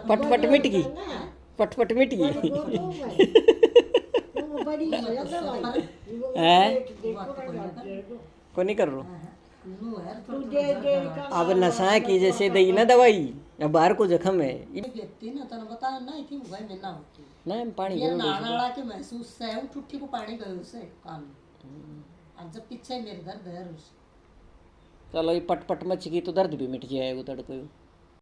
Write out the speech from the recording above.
पटपट मिट गई, पटपट मिट गई है को नहीं कर रो। अब नशा की जैसे दई ना दवाई, अब बाहर को जख्म है ना पानी के महसूस से ठुट्ठी को पानी गयो से कान अब जब पीछे मेरे घर गया। चलो ये पटपट मच गई तो दर्द भी मिट जाएगा तड़को।